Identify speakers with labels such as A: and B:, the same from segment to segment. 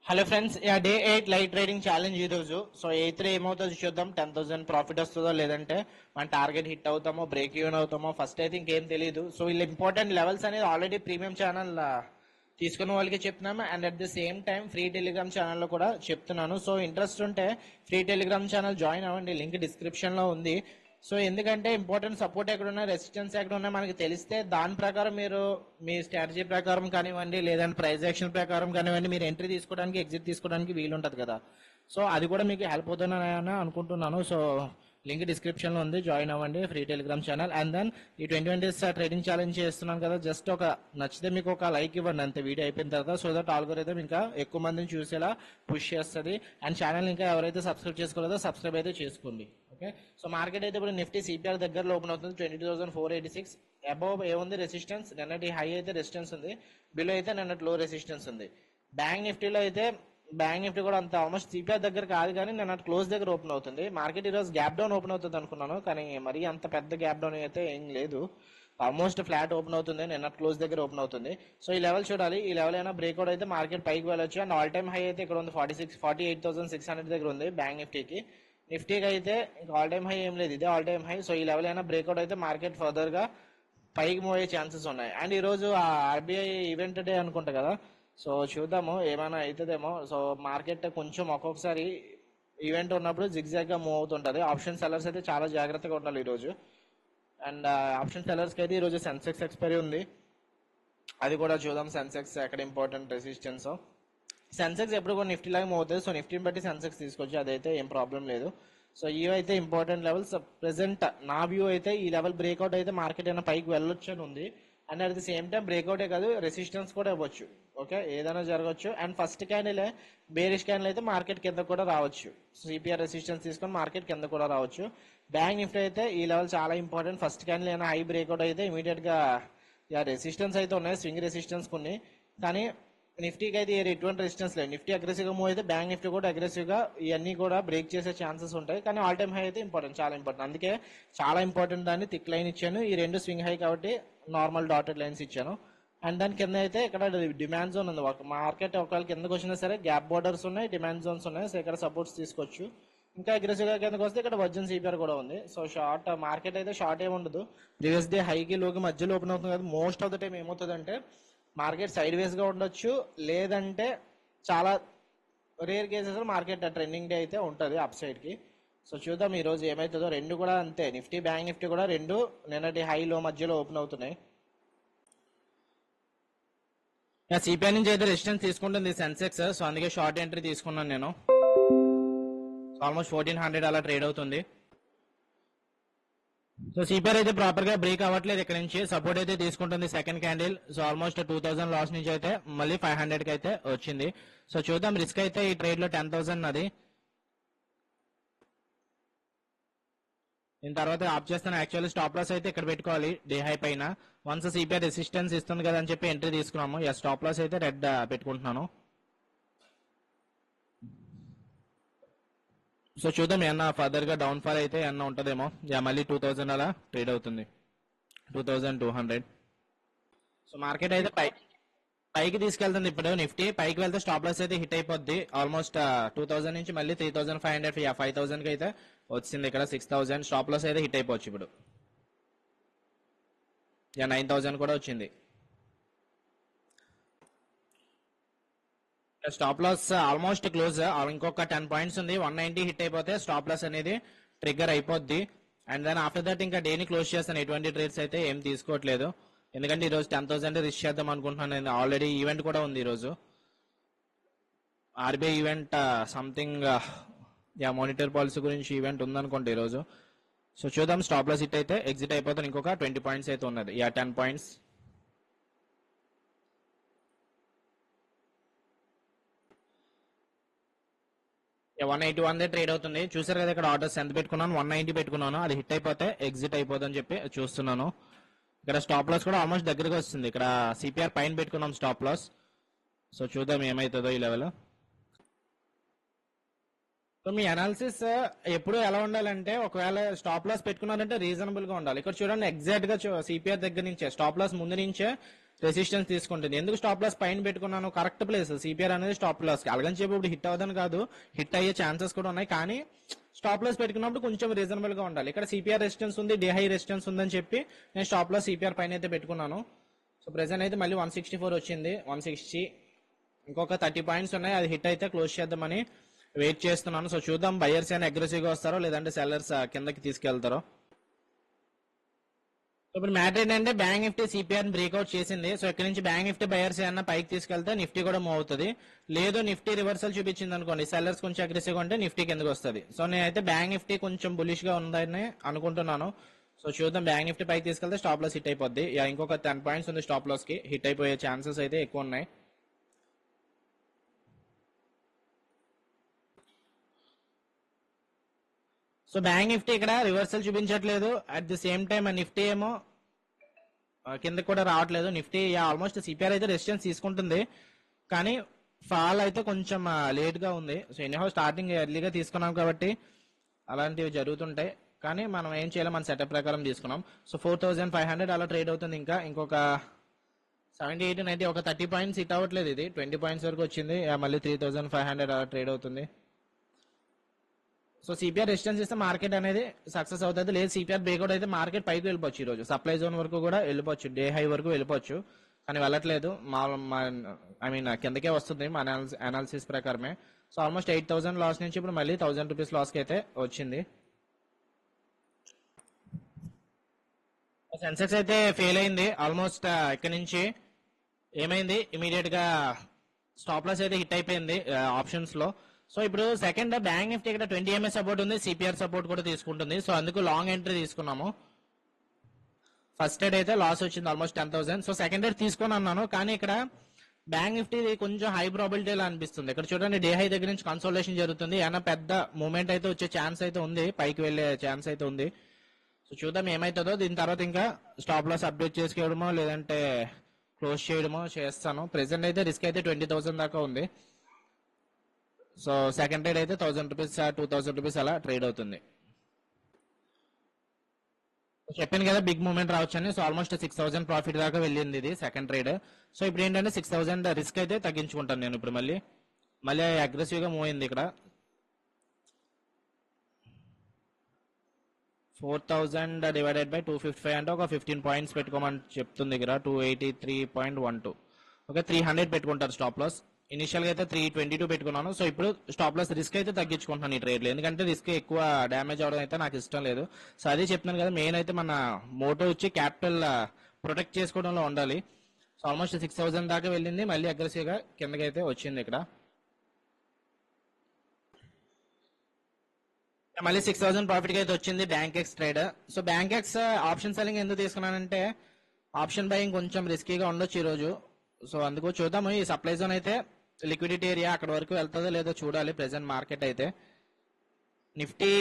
A: Hello friends, day 8 light trading challenge ఈ రోజు. So eighth ఏమవుతుందో చూద్దాం. 10,000 ప్రాఫిట్ వస్తుందో లేదంటే మన టార్గెట్ హిట్ అవుతామో, బ్రేక్ ఈవెన్ అవుతామో ఫస్ట్ అయితే ఇంకేం తెలియదు. సో వీళ్ళు ఇంపార్టెంట్ లెవెల్స్ అనేది ఆల్రెడీ ప్రీమియం ఛానల్ తీసుకున్న వాళ్ళకి చెప్తున్నాము. And at the same time free Telegram ఛానల్లో కూడా చెప్తున్నాను. సో ఇంట్రెస్ట్ ఉంటే ఫ్రీ టెలిగ్రామ్ ఛానల్ జాయిన్ అవ్వండి, లింక్ డిస్క్రిప్షన్లో ఉంది. సో ఎందుకంటే ఇంపార్టెంట్ సపోర్ట్ ఎక్కడ ఉన్నాయి, రెసిస్టెన్స్ ఎక్కడ ఉన్నాయి మనకి తెలిస్తే దాని ప్రకారం మీరు మీ స్ట్రాటజీ ప్రకారం కానివ్వండి, లేదంటే ప్రైస్ యాక్షన్ ప్రకారం కానివ్వండి, మీరు ఎంట్రీ తీసుకోవడానికి ఎగ్జిట్ తీసుకోవడానికి వీలుంటుంది కదా. సో అది కూడా మీకు హెల్ప్ అవుతుందని అనుకుంటున్నాను. సో లింక్ డిస్క్రిప్షన్లో ఉంది, జాయిన్ అవ్వండి free Telegram channel. And then ఈ 21 డేస్ ట్రేడింగ్ ఛాలెంజ్ చేస్తున్నాను కదా, జస్ట్ ఒక నచ్చితే మీకు ఒక లైక్ ఇవ్వండి అంతే వీడియో అయిపోయిన తర్వాత. సో దట్ ఆల్గోరిథం ఇంకా ఎక్కువ మందిని చూసేలా పుష్ చేస్తుంది. అండ్ ఛానల్ ఇంకా ఎవరైతే సబ్స్క్రైబ్ చేసుకోలేదో సబ్స్క్రైబ్ అయితే చేసుకోండి. ఓకే, సో మార్కెట్ అయితే ఇప్పుడు నిఫ్టీ సిపిఆర్ దగ్గరలో ఓపెన్ అవుతుంది 22,486. అబౌవ్ ఏముంది రెసిస్టెన్స్, నిన్నటి హై అయితే రెసిస్టెన్స్ ఉంది, బిలో అయితే నిన్నటి లో రెసిస్టెన్స్ ఉంది. బ్యాంక్ నిఫ్టీలో అయితే బ్యాంక్ నిఫ్టీ కూడా అంత ఆల్మోస్ట్ సిపిఆర్ దగ్గర కాదు, కానీ నిన్న క్లోజ్ దగ్గర ఓపెన్ అవుతుంది. మార్కెట్ ఈరోజు గ్యాప్ డౌన్ ఓపెన్ అవుతుంది అనుకున్నాను, కానీ మరీ అంత పెద్ద గ్యాప్ డౌన్ అయితే ఏం లేదు. ఆల్మోస్ట్ ఫ్లాట్ ఓపెన్ అవుతుంది, నిన్న క్లోజ్ దగ్గర ఓపెన్ అవుతుంది. సో ఈ లెవెల్ చూడాలి, ఈ లెవెల్ అయినా బ్రేక్అవుట్ అయితే మార్కెట్ పైకి వెళ్ళొచ్చు. అండ్ ఆల్ టైమ్ హై అయితే ఇక్కడ ఉంది 48,600 దగ్గర ఉంది బ్యాంక్ నిఫ్టీకి. నిఫ్టీకి అయితే ఇంకా ఆల్ టైమ్ హై ఏం లేదు, ఇదే ఆల్ టైమ్ హై. సో ఈ లెవెల్ అయినా బ్రేక్అవుట్ అయితే మార్కెట్ ఫర్దర్ గా పైకి మూవ్ అయ్యే ఛాన్సెస్ ఉన్నాయి. అండ్ ఈ రోజు ఆ ఆర్బీఐ ఈవెంట్ డే అనుకుంటా కదా, సో చూద్దాము ఏమైనా అవుతుందేమో. సో మార్కెట్ కొంచెం ఒక్కొక్కసారి ఈవెంట్ ఉన్నప్పుడు జిగ్జాగ్ గా మూవ్ అవుతుంటది. ఆప్షన్ సెల్లర్స్ అయితే చాలా జాగ్రత్తగా ఉండాలి ఈ రోజు. అండ్ ఆప్షన్ సెల్లర్స్ కి అయితే ఈ రోజు సెన్సెక్స్ ఎక్స్పైరీ ఉంది, అది కూడా చూద్దాం. సెన్సెక్స్ ఎక్కడ ఇంపార్టెంట్ రెసిస్టెన్స్. సెన్సెక్స్ ఎప్పుడు కూడా నిఫ్టీ లాగా మూవ్ అవుతుంది, సో నిఫ్టీని బట్టి సెన్సెక్స్ తీసుకోవచ్చు, అదైతే ఏం ప్రాబ్లం లేదు. సో ఇవైతే ఇంపార్టెంట్ లెవెల్స్. ప్రెసెంట్ నా వ్యూ అయితే ఈ లెవెల్ బ్రేక్అవుట్ అయితే మార్కెట్ అయినా పైకి వెళ్ళొచ్చు అని ఉంది. And at the same time బ్రేక్అవుటే కాదు, రెసిస్టెన్స్ కూడా ఇవ్వచ్చు. ఓకే, ఏదైనా జరగవచ్చు. And first candle bearish candle అయితే మార్కెట్ కింద కూడా రావచ్చు. సిపిఆర్ రెసిస్టెన్స్ తీసుకొని మార్కెట్ కింద కూడా రావచ్చు. బ్యాంక్ నిఫ్టీ అయితే ఈ లెవెల్ చాలా ఇంపార్టెంట్. ఫస్ట్ క్యాండిల్ అయినా హై బ్రేక్అవుట్ అయితే ఇమీడియట్ గా రెసిస్టెన్స్ అయితే ఉన్నాయి, స్వింగ్ రెసిస్టెన్స్ కొన్ని. కానీ నిఫ్టీకి అయితే ఎటువంటి రెసిస్టెన్స్ లేదు. నిఫ్టీ అగ్రెసివ్ గా మూవ్ అయితే బ్యాంక్ నిఫ్టీ కూడా అగ్రెసివ్ గా ఇవన్నీ కూడా బ్రేక్ చేసే ఛాన్సెస్ ఉంటాయి. కానీ ఆల్ టైమ్ హై అయితే ఇంపార్టెంట్, చాలా ఇంపార్టెంట్. అందుకే చాలా ఇంపార్టెంట్ దాన్ని థిక్ లైన్ ఇచ్చాను. ఈ రెండు స్వింగ్ హై కాబట్టి నార్మల్ డాటెడ్ లైన్స్ ఇచ్చాను. అండ్ దాని కింద అయితే ఇక్కడ డిమాండ్ జోన్ ఉంది. ఒక మార్కెట్ ఒకవేళ కిందకు వచ్చినా సరే గ్యాప్ బోర్డర్స్ ఉన్నాయి, డిమాండ్ జోన్స్ ఉన్నాయి. సో ఇక్కడ సపోర్ట్స్ తీసుకోవచ్చు. ఇంకా అగ్రెసివ్ గా కిందకు వస్తే ఇక్కడ వర్జన్ సిపిఆర్ కూడా ఉంది. సో షార్ట్ మార్కెట్ అయితే షార్ట్ ఏమి ఉండదు. ప్రీవియస్ డే హైకి లోకి మధ్యలో ఓపెన్ అవుతుంది కదా, మోస్ట్ ఆఫ్ ద టైం ఏమవుతుంది అంటే మార్కెట్ సైడ్ వేస్ గా ఉండొచ్చు, లేదంటే చాలా రేర్ కేసెస్ లో మార్కెట్ ట్రెండింగ్ డే అయితే ఉంటుంది అప్ సైడ్ కి. సో చూద్దాం ఈ రోజు ఏమైతుందో. రెండు కూడా అంతే, నిఫ్టీ బ్యాంక్ నిఫ్టీ కూడా రెండు నిన్నటి హై లో మధ్యలో ఓపెన్ అవుతున్నాయి. సిపిఐ నుంచి అయితే రెసిస్టెన్స్ తీసుకుంటుంది సెన్సెక్స్, సో అందుకే షార్ట్ ఎంట్రీ తీసుకున్నాను నేను. ఆల్మోస్ట్ 1400 అలా ట్రేడ్ అవుతుంది. సో సిపిఆర్ అయితే ప్రాపర్ గా బ్రేక్ అవ్వట్లేదు, ఇక్కడ నుంచి సపోర్ట్ అయితే తీసుకుంటుంది second candle. So almost 2000 loss నుంచి అయితే మళ్ళీ 500 కి అయితే వచ్చింది. సో చూద్దాం, రిస్క్ అయితే ఈ ట్రేడ్ లో 10,000 అది. దీని తర్వాత ఆప్ చేస్తాను. యాక్చువల్లీ స్టాప్ లాస్ అయితే ఇక్కడ పెట్టుకోవాలి డే హై పైన. వన్స్ సిపిఆర్ రెసిస్టెన్స్ ఇస్తుంది కదా అని చెప్పి ఎంట్రీ తీసుకున్నాము. స్టాప్ లాస్ అయితే రెడ్ పెట్టుకుంటున్నాను. సో చూద్దాం ఏమన్నా ఫర్దర్ గా డౌన్ ఫాల్ అయితే ఏమన్నా ఉంటుందేమో. మళ్ళీ 2000 అలా ట్రేడ్ అవుతుంది, 2200. సో మార్కెట్ అయితే పైకి తీసుకెళ్తుంది. ఇప్పుడు నిఫ్టీ పైకి వెళ్తే స్టాప్ లాస్ అయితే హిట్ అయిపోద్ది. ఆల్మోస్ట్ 2000 నుంచి మళ్ళీ 3500 5000 కి అయితే వచ్చింది. ఇక్కడ 6000 స్టాప్ లాస్ అయితే హిట్ అయిపోవచ్చు. ఇప్పుడు 9000 కూడా వచ్చింది. స్టాప్ లాస్ ఆల్మోస్ట్ క్లోజ్, ఇంకొక 10 పాయింట్స్ ఉంది. 190 హిట్ అయిపోతే స్టాప్ లాస్ అనేది ట్రిగ్గర్ అయిపోద్ది. అండ్ దెన్ ఆఫ్టర్ దట్ ఇంకా డేని క్లోజ్ చేస్తాను. ఎటువంటి ట్రేడ్స్ అయితే ఏం తీసుకోవట్లేదు, ఎందుకంటే ఈ రోజు 10,000 రిస్క్ చేద్దాం అనుకుంటున్నాను. ఆల్రెడీ ఈవెంట్ కూడా ఉంది ఈ రోజు, RBI event something monetary policy గురించి ఈవెంట్ ఉందనుకోండి ఈ రోజు. సో చూద్దాం, స్టాప్ లాస్ హిట్ అయితే ఎగ్జిట్ అయిపోతాను. ఇంకొక 20 పాయింట్స్ అయితే ఉన్నది, 10 పాయింట్స్. $181 ట్రేడ్ అవుతుంది. చూసారు కదా ఇక్కడ ఆర్డర్స్ ఎంత పెట్టుకున్నాను, 190 పెట్టుకున్నాను. అది హిట్ అయిపోతే ఎగ్జిట్ అయిపోతుందని చెప్పి చూస్తున్నాను. ఇక్కడ స్టాప్ లాస్ కూడా ఆల్మోస్ట్ దగ్గరగా వస్తుంది. ఇక్కడ సిపిఆర్ పైన పెట్టుకున్నాం స్టాప్ లాస్. సో చూద్దాం ఏమవుతుందో ఈ లెవెల్. సో మీ అనాలిసిస్ ఎప్పుడు ఎలా ఉండాలంటే, ఒకవేళ స్టాప్ లాస్ పెట్టుకున్నారంటే రీజనబుల్ గా ఉండాలి. ఇక్కడ చూడండి ఎగ్జాక్ట్ గా సిపిఆర్ దగ్గర నుంచే స్టాప్ లాస్ ముందు నుంచే రెసిస్టెన్స్ తీసుకుంటుంది. ఎందుకు స్టాప్ లాస్ పైన పెట్టుకున్నాను, కరెక్ట్ ప్లేస్ సిపిఆర్ అనేది స్టాప్ లాస్ కి. అలాగని చెప్పి ఇప్పుడు హిట్ అవ్వదని కాదు, హిట్ అయ్యే ఛాన్సెస్ కూడా ఉన్నాయి, కానీ స్టాప్ లాస్ పెట్టుకున్నప్పుడు కొంచెం రీజనబుల్ గా ఉండాలి. ఇక్కడ సిపిఆర్ రెసిస్టెన్స్ ఉంది, డే హై రెసిస్టెన్స్ ఉందని చెప్పి నేను స్టాప్ లాస్ సిపిఆర్ పైన అయితే పెట్టుకున్నాను. సో ప్రెసెంట్ అయితే మళ్ళీ 164 వచ్చింది, 160, ఇంకొక 30 పాయింట్స్ ఉన్నాయి, అది హిట్ అయితే క్లోజ్ చేద్దామని వెయిట్ చేస్తున్నాను. సో చూద్దాం బయర్స్ అయినా అగ్రెసివ్ గా వస్తారో లేదంటే సెల్లర్స్ కిందకి తీసుకెళ్తారో. ఇప్పుడు మ్యాటర్ ఏంటంటే బ్యాంక్ నిఫ్టీ సిపిఆర్ బ్రేక్అవుట్ చేసింది. సో ఇక్కడ నుంచి బ్యాంక్ నిఫ్టీ బయర్స్ ఏమన్నా పైకి తీసుకెళ్తే నిఫ్టీ కూడా మూవ్ అవుతుంది. లేదు నిఫ్టీ రివర్సల్ చూపించింది అనుకోండి, సెల్లర్స్ కొంచెం అగ్రెసివ్ గా ఉంటే నిఫ్టీ కిందకి వస్తుంది. సో నేనైతే బ్యాంక్ నిఫ్టీ కొంచెం బులిష్ గా ఉందని అనుకుంటున్నాను. సో చూద్దాం, బ్యాంక్ నిఫ్టీ పైకి తీసుకెళ్తే స్టాప్ లాస్ హిట్ అయిపోద్ది. ఇంకొక 10 పాయింట్స్ ఉంది స్టాప్ లాస్ కి, హిట్ అయిపోయే ఛాన్సెస్ అయితే ఎక్కువ ఉన్నాయి. సో బ్యాంక్ నిఫ్టీ ఇక్కడ రివర్సల్ చూపించట్లేదు, at the same time Nifty ఏమో కిందకి కూడా రావట్లేదు. నిఫ్టీ ఆల్మోస్ట్ సిపిఆర్ అయితే రెసిస్టెన్స్ తీసుకుంటుంది, కానీ ఫాల్ అయితే కొంచెం లేట్ గా ఉంది. సో ఎనీహౌ స్టార్టింగ్ ఎర్లీగా తీసుకున్నాం కాబట్టి అలాంటివి జరుగుతుంటాయి, కానీ మనం ఏం చేయాలి, మన సెటప్ ప్రకారం తీసుకున్నాం. సో 4500 అలా ట్రేడ్ అవుతుంది. ఇంకొక 78, 90, ఒక 30 పాయింట్స్ హిట్ అవ్వట్లేదు, ఇది 20 పాయింట్స్ వరకు వచ్చింది, మళ్ళీ 3500 అలా ట్రేడ్ అవుతుంది. సో సిపిఆర్ రెసిస్టెన్స్ ఇస్తే మార్కెట్ అనేది సక్సెస్ అవుతుంది, లేదు సిపిఆర్ బ్రేక్అవుట్ అయితే మార్కెట్ పైకి వెళ్ళిపోవచ్చు. ఈ రోజు సప్లై జోన్ వరకు కూడా వెళ్ళిపోవచ్చు, డే హై వరకు వెళ్ళిపోవచ్చు, కానీ వెళ్ళట్లేదు. ఐ మీన్ కిందకే వస్తుంది మా అనాలిసిస్ ప్రకారమే. సో ఆల్మోస్ట్ 8000 లాస్ నుంచి ఇప్పుడు మళ్ళీ 1000 రూపీస్ లాస్ కి అయితే వచ్చింది. సెన్సెక్స్ అయితే ఫెయిల్ అయింది ఆల్మోస్ట్. ఇక్కడ నుంచి ఏమైంది, ఇమీడియట్ గా స్టాప్ లాస్ అయితే హిట్ అయిపోయింది ఆప్షన్స్ లో. సో ఇప్పుడు సెకండ్ బ్యాంక్ నిఫ్టీ ఇక్కడ 20 MA సపోర్ట్ ఉంది, సిపిఆర్ సపోర్ట్ కూడా తీసుకుంటుంది. సో అందుకు లాంగ్ ఎంట్రీ తీసుకున్నాము. ఫస్ట్ డేట్ అయితే లాస్ వచ్చింది ఆల్మోస్ట్ 10,000. సో సెకండ్ డేట్ తీసుకొని అన్నాను, కానీ ఇక్కడ బ్యాంక్ నిఫ్టీ కొంచెం హై ప్రాబిలిటీ అనిపిస్తుంది. ఇక్కడ చూడండి, డే హై దగ్గర నుంచి కన్సోలేషన్ జరుగుతుంది, ఏమైనా పెద్ద మూమెంట్ అయితే వచ్చే ఛాన్స్ అయితే ఉంది, పైకి వెళ్లే ఛాన్స్ అయితే ఉంది. సో చూద్దాం ఏమైతుందో. దీని తర్వాత ఇంకా స్టాప్ లాస్ అప్డేట్ చేసుకోవడమో లేదంటే క్లోజ్ చేయడమో చేస్తాను. ప్రెసెంట్ అయితే రిస్క్ అయితే 20,000 దాకా ఉంది. సో సెకండ్ ట్రేడ్ అయితే 1000 రూపీస్ 2000 రూపీస్ అలా ట్రేడ్ అవుతుంది. చెప్పాను కదా బిగ్ మూమెంట్ రావచ్చు అని. సో ఆల్మోస్ట్ 6000 ప్రాఫిట్ దాకా వెళ్ళింది ఇది సెకండ్ ట్రేడ్. సో ఇప్పుడు ఏంటంటే 6000 రిస్క్ అయితే తగ్గించుకుంటాను నేను. ఇప్పుడు మళ్ళీ అగ్రెసివ్ గా మూవ్ అయింది. ఇక్కడ 4000 డివైడెడ్ బై 255 అంటే ఒక 15 పాయింట్స్ పెట్టుకోమని చెప్తుంది. ఇక్కడ 283.12, ఓకే 300 పెట్టుకుంటారు స్టాప్ లాస్. ఇనిషియల్ గా అయితే 322 పెట్టుకున్నాను. సో ఇప్పుడు స్టాప్ లాస్ రిస్క్ అయితే తగ్గించుకుంటున్నాను ఈ ట్రేడ్ లో, ఎందుకంటే రిస్క్ ఎక్కువ డ్యామేజ్ అవడం అయితే నాకు ఇష్టం లేదు. సో అదే చెప్తున్నాను కదా, మెయిన్ అయితే మన మోటో వచ్చి క్యాపిటల్ ప్రొటెక్ట్ చేసుకోవడంలో ఉండాలి. సో ఆల్మోస్ట్ 6000 దాకా వెళ్ళింది, మళ్ళీ అగ్రెసివ్ గా కిందకి అయితే వచ్చింది. ఇక్కడ మళ్ళీ 6000 ప్రాఫిట్ కి అయితే వచ్చింది bank X trade. So bank X option selling ఎందుకు తీసుకున్నానంటే ఆప్షన్ బయింగ్ కొంచెం రిస్కీగా ఉండొచ్చు ఈ రోజు. సో అందుకు చూద్దాము. ఈ సప్లై జోన్ అయితే లిక్విడిటీ ఏరియా అక్కడ వరకు వెళ్తుందో లేదో చూడాలి. ప్రెసెంట్ మార్కెట్ అయితే నిఫ్టీ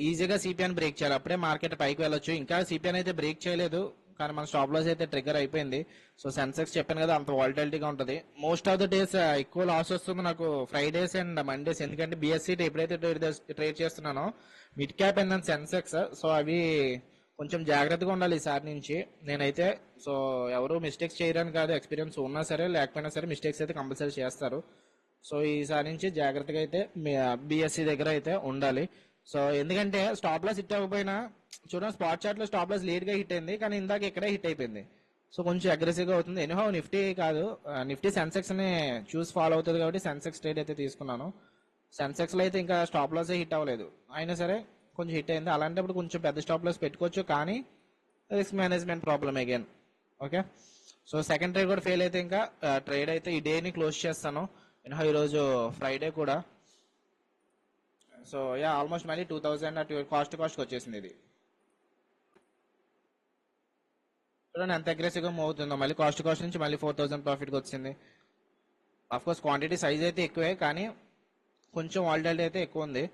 A: ఈజీగా సిపిఎన్ బ్రేక్ చేయాలి, అప్పుడే మార్కెట్ పైకి వెళ్ళొచ్చు. ఇంకా సిపిఎన్ అయితే బ్రేక్ చేయలేదు, కానీ మన స్టాప్ లాస్ అయితే ట్రిగర్ అయిపోయింది. సో సెన్సెక్స్ చెప్పాను కదా, అంత వాలిటిలిటీగా ఉంటుంది. మోస్ట్ ఆఫ్ ద డేస్ ఎక్కువ లాస్ వస్తుంది నాకు ఫ్రైడేస్ అండ్ మండేస్, ఎందుకంటే బిఎస్సీ ఎప్పుడైతే ట్రేడ్ చేస్తున్నానో mid cap and Sensex, so అవి కొంచెం జాగ్రత్తగా ఉండాలి ఈసారి నుంచి నేనైతే. సో ఎవరు మిస్టేక్స్ చేయడానికి కాదు, ఎక్స్పీరియన్స్ ఉన్నా సరే లేకపోయినా సరే మిస్టేక్స్ అయితే కంపల్సరీ చేస్తారు. సో ఈసారి నుంచి జాగ్రత్తగా అయితే బిఎస్సీ దగ్గర అయితే ఉండాలి. సో ఎందుకంటే స్టాప్ లాస్ హిట్ అవ్వకపోయినా చూడండి, స్పాట్ చార్ట్ లో స్టాప్ లాస్ లేట్ గా హిట్ అయింది, కానీ ఇందాక ఇక్కడే హిట్ అయిపోయింది. సో కొంచెం అగ్రెసివ్ గా అవుతుంది. ఎనీహౌ నిఫ్టీ కాదు, నిఫ్టీ సెన్సెక్స్ ని చూసి ఫాలో అవుతుంది కాబట్టి సెన్సెక్స్ ట్రేడ్ అయితే తీసుకున్నాను. సెన్సెక్స్ లో అయితే ఇంకా స్టాప్ లాస్ హిట్ అవ్వలేదు, అయినా సరే కొంచెం హిట్ అయింది. అలాంటప్పుడు కొంచెం పెద్ద స్టాప్ లాస్ పెట్టుకోవచ్చు, కానీ risk management problem again. Okay, so second trade కూడా ఫెయిల్ అయితే ఇంకా ట్రేడ్ అయితే ఈ డేని క్లోజ్ చేస్తాను. ఈరోజు ఫ్రైడే కూడా. సో ఆల్మోస్ట్ మళ్ళీ 2000 కాస్ట్ వచ్చేసింది ఇది. చూడండి ఎంత అగ్రెసివ్ గా మూవ్ అవుతుందో. మళ్ళీ కాస్ట్ నుంచి మళ్ళీ 4000 ప్రాఫిట్ వచ్చింది. ఆఫ్ కోర్స్ క్వాంటిటీ సైజ్ అయితే ఎక్కువే, కానీ కొంచెం వాలిటిలిటీ అయితే ఎక్కువ ఉంది.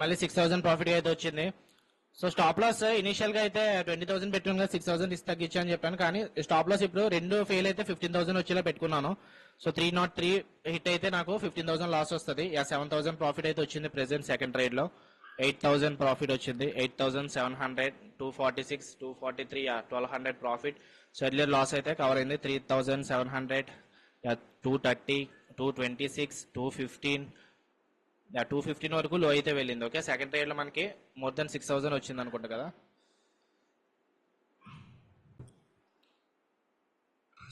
A: మళ్ళీ 6000 ప్రాఫిట్ అయితే వచ్చింది. సో స్టాప్ లాస్ ఇనిషియల్ గా అయితే 20,000 పెట్టుకుని 6,000 ఇస్తే తగ్గించా అని చెప్పాను, కానీ స్టాప్ లాస్ ఇప్పుడు రెండు ఫెయిల్ అయితే 15,000 వచ్చేలా పెట్టుకున్నాను. సో 303 హిట్ అయితే నాకు 15,000 లాస్ వస్తుంది. 7,000 ప్రాఫిట్ అయితే వచ్చింది ప్రెసెంట్ సెకండ్ ట్రేడ్ లో. 8,000 ప్రాఫిట్ వచ్చింది. 8,700, 246, 243, 1,200 ప్రాఫిట్. సో ఎర్లియర్ లాస్ అయితే కవర్ అయింది. 3,700, 230, 226, 215, 215 వరకు లో అయితే వెళ్ళింది. ఓకే, సెకండ్ ట్రేడ్ లో మనకి మోర్ దెన్ 6,000 వచ్చింది అనుకుంటా కదా.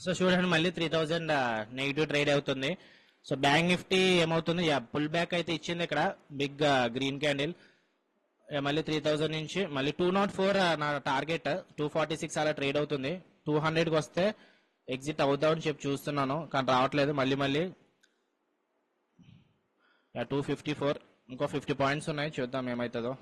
A: సో చూడండి మళ్ళీ 3,000 నెగిటివ్ ట్రేడ్ అవుతుంది. సో బ్యాంక్ నిఫ్టీ ఏమవుతుంది, పుల్ బ్యాక్ అయితే ఇచ్చింది ఇక్కడ బిగ్ గ్రీన్ క్యాండిల్. మళ్ళీ 3,000 నుంచి మళ్ళీ 204 నా టార్గెట్, 246 అలా ట్రేడ్ అవుతుంది. 200కి వస్తే ఎగ్జిట్ అవుతామని చెప్పి చూస్తున్నాను కానీ రావట్లేదు. మళ్ళీ 254, ఇంకో 50 పాయింట్స్ ఉన్నాయి, చూద్దాం ఏమవుతుందో.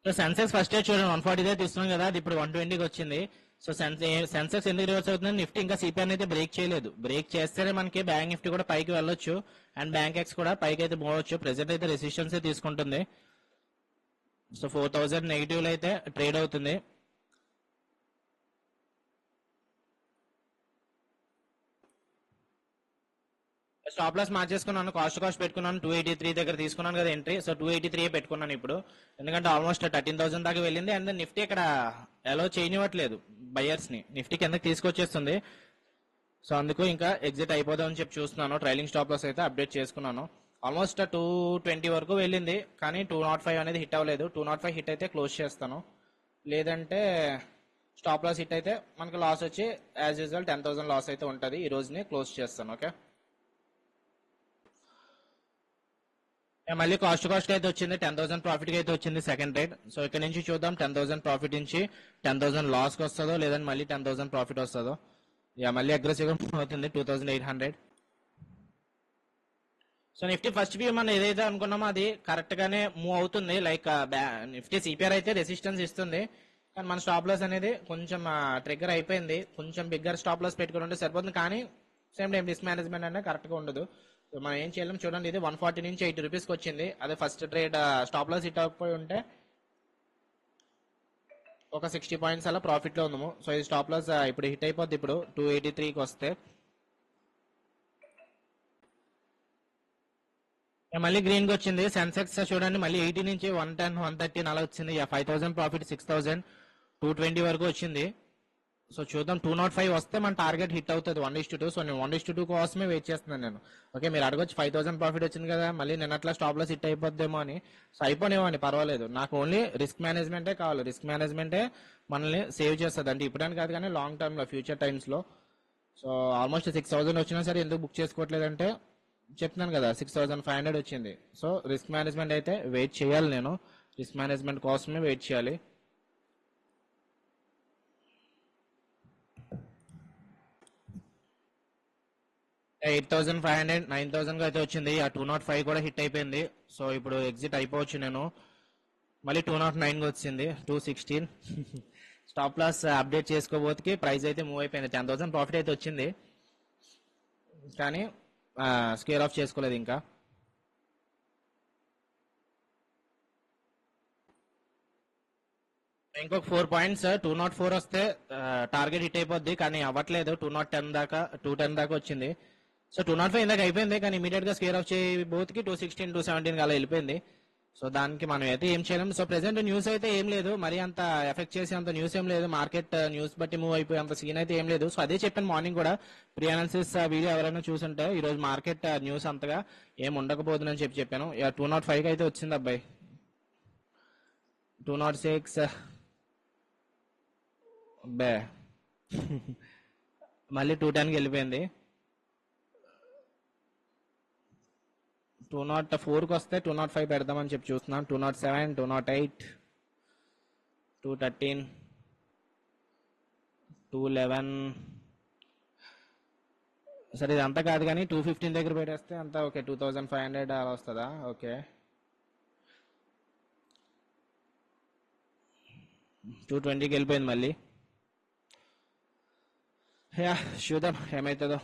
A: సో సెన్సెక్స్ ఫస్ట్ చూడండి 140 తీసుకున్నాం కదా, అది ఇప్పుడు 120కి వచ్చింది. సో సెన్సెక్స్ ఎందుకు రివర్స్ అవుతుంది, నిఫ్టీ ఇంకా సిపిఐ అయితే బ్రేక్ చేయలేదు. బ్రేక్ చేస్తేనే మనకి బ్యాంక్ నిఫ్టీ కూడా పైకి వెళ్ళొచ్చు అండ్ బ్యాంక్ ఎక్స్ కూడా పైకి అయితే పోవచ్చు. ప్రెసెంట్ అయితే రెసిస్టెన్స్ తీసుకుంటుంది. సో 4,000 నెగిటివ్ అయితే ట్రేడ్ అవుతుంది. స్టాప్ లాస్ మార్చేసుకున్నాను, కాస్ట్ పెట్టుకున్నాను. 283 దగ్గర తీసుకున్నాను కదా ఎంట్రీ. సో 283 పెట్టుకున్నాను ఇప్పుడు, ఎందుకంటే ఆల్మోస్ట్ 13,000 దాకా వెళ్ళింది. అండ్ నిఫ్టీ ఇక్కడ ఎలా చేయనివ్వట్లేదు బయర్స్ ని, నిఫ్టీ కిందకి తీసుకొచ్చేస్తుంది. సో అందుకు ఇంకా ఎగ్జిట్ అయిపోదాం అని చెప్పి చూస్తున్నాను. ట్రైలింగ్ స్టాప్ లాస్ అయితే అప్డేట్ చేసుకున్నాను. ఆల్మోస్ట్ 220 వరకు వెళ్ళింది కానీ 205 అనేది హిట్ అవ్వలేదు. 205 హిట్ అయితే క్లోజ్ చేస్తాను, లేదంటే స్టాప్ లాస్ హిట్ అయితే మనకి లాస్ వచ్చి యాజ్ యూజువల్ 10,000 లాస్ అయితే ఉంటుంది. ఈ రోజుని క్లోజ్ చేస్తాను. ఓకే, మళ్ళీ కాస్ట్ అయితే వచ్చింది. 10,000 ప్రాఫిట్ కి అయితే వచ్చింది సెకండ్ ట్రేడ్. సో ఇక్కడ నుంచి చూద్దాం 10,000 ప్రాఫిట్ నుంచి 10,000 లాస్ కి వస్తుందో లేదని మళ్ళీ 10,000 ప్రాఫిట్ వస్తుందో. మళ్ళీ అగ్రెసివ్ గా అవుతుంది 2,800. సో నిఫ్టీ ఫస్ట్ వ్యూ మనం ఏదైతే అనుకున్నామో అది కరెక్ట్ గానే మూవ్ అవుతుంది. లైక్ నిఫ్టీ సిపిఆర్ అయితే రెసిస్టెన్స్ ఇస్తుంది కానీ మన స్టాప్ లాస్ అనేది కొంచెం ట్రిగ్గర్ అయిపోయింది. కొంచెం బిగ్గర్ స్టాప్ లాస్ పెట్టుకుని ఉంటే సరిపోతుంది కానీ సేమ్ టైం రిస్క్ మేనేజ్మెంట్ అనేది కరెక్ట్ గా ఉండదు. మనం ఏం చేయలేం. చూడండి ఇది 140 నుంచి 80 రూపీస్కి వచ్చింది. అదే first trade stop loss hit అవ్వకపోయి ఉంటే ఒక 60 పాయింట్స్ అలా ప్రాఫిట్ లో ఉన్నాము. సో ఇది స్టాప్ లాస్ ఇప్పుడు హిట్ అయిపోద్ది. ఇప్పుడు 283కి వస్తే మళ్ళీ గ్రీన్ కి వచ్చింది. సెన్సెక్స్ చూడండి మళ్ళీ 80 నుంచి 110, 113 అలా వచ్చింది. 5,000 ప్రాఫిట్, 6,000, 220 వరకు వచ్చింది. సో చూద్దాం 205 వస్తే మన టార్గెట్ హిట్ అవుతుంది 1:2. సో నేను 1:2 కోసమే వెయిట్ చేస్తున్నాను నేను. ఓకే, మీరు అడగొచ్చు 5,000 ప్రాఫిట్ వచ్చింది కదా మళ్ళీ నేను అట్లా స్టాప్ లాస్ హిట్ అయిపోద్దేమో అని. సో అయిపోనివ్వండి పర్వాలేదు, నాకు ఓన్లీ రిస్క్ మేనేజ్మెంటే కావాలి. రిస్క్ మేనేజ్మెంటే మనల్ని సేవ్ చేస్తుంది, అంటే ఇప్పుడని కాదు కానీ లాంగ్ టర్మ్ లో ఫ్యూచర్ టైమ్స్ లో. సో ఆల్మోస్ట్ 6,000 వచ్చినా సరే ఎందుకు బుక్ చేసుకోవట్లేదంటే చెప్తున్నాను కదా 6,500 వచ్చింది. సో రిస్క్ మేనేజ్మెంట్ అయితే వెయిట్ చేయాలి, నేను రిస్క్ మేనేజ్మెంట్ కోసమే వెయిట్ చేయాలి. $8,500, 9,000 అయితే వచ్చింది. 205 కూడా హిట్ అయిపోయింది. సో ఇప్పుడు ఎగ్జిట్ అయిపోవచ్చు నేను. మళ్ళీ 209 వచ్చింది, 216. స్టాప్ లాస్ అప్డేట్ చేసుకోబోతుకి ప్రైస్ అయితే మూవ్ అయిపోయింది. 10,000 ప్రాఫిట్ అయితే వచ్చింది కానీ స్కేర్ ఆఫ్ చేసుకోలేదు ఇంకా. ఇంకొక 4 పాయింట్స్ 204 వస్తే టార్గెట్ హిట్ అయిపోద్ది కానీ అవ్వట్లేదు. 210 దాకా 210 దాకా వచ్చింది. సో 205 ఇందాక అయిపోయింది కానీ ఇమీడియట్ గా స్కేర్ ఆఫ్ చేయబోతుకి 216, 217 అలా వెళ్ళిపోయింది. సో దానికి మనం అయితే ఏం చేయలేం. సో ప్రెసెంట్ న్యూస్ అయితే ఏం లేదు, మరి అంత ఎఫెక్ట్ చేసే అంత న్యూస్ ఏం లేదు. మార్కెట్ న్యూస్ బట్టి మూవ్ అయిపోయి అంత సీన్ అయితే ఏం లేదు. సో అదే చెప్పాను మార్నింగ్ కూడా, ప్రీ అనాలిసిస్ వీడియో ఎవరైనా చూసుంటే ఈ రోజు మార్కెట్ న్యూస్ అంతగా ఏం ఉండకపోతుందని చెప్పాను. 205 అయితే వచ్చింది అబ్బాయి. 206 అబ్బే మళ్ళీ 210కి వెళ్ళిపోయింది. 204కి వస్తే 205 పెడదామని చెప్పి చూస్తున్నాను. 207, 208, 213, 211. సరే ఇదంతా కాదు కానీ 215 దగ్గర పెట్టేస్తే అంతా ఓకే. 2,500 అలా వస్తుందా? ఓకే, 220కి వెళ్ళిపోయింది మళ్ళీ. చూద్దాం ఏమవుతుందో.